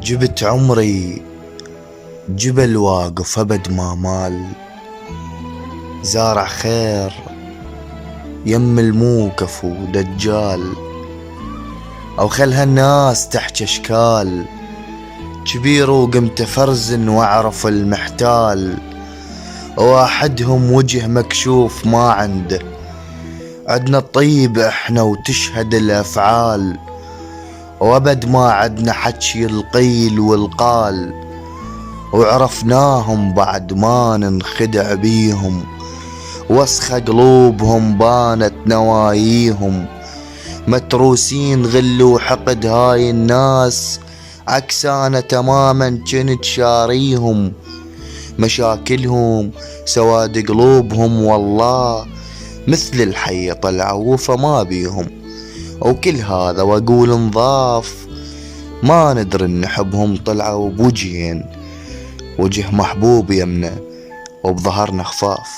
جبت عمري جبل واقف أبد ما مال، زارع خير يم الموقف ودجال، أو خلها الناس تحكي أشكال كبير وقمت فرزن واعرف المحتال، واحدهم وجه مكشوف ما عنده، عدنا الطيب احنا وتشهد الافعال، وابد ما عدنا حكي القيل والقال، وعرفناهم بعد ما ننخدع بيهم، وسخة قلوبهم بانت نواييهم، متروسين غل وحقد هاي الناس، عكسانة تماما جنت شاريهم، مشاكلهم سواد قلوبهم والله مثل الحي طلعوا فما بيهم، وكل هذا واقول نضاف ما ندري نحبهم طلعوا بوجهين، وجه محبوب يمنا وبظهرنا خفاف.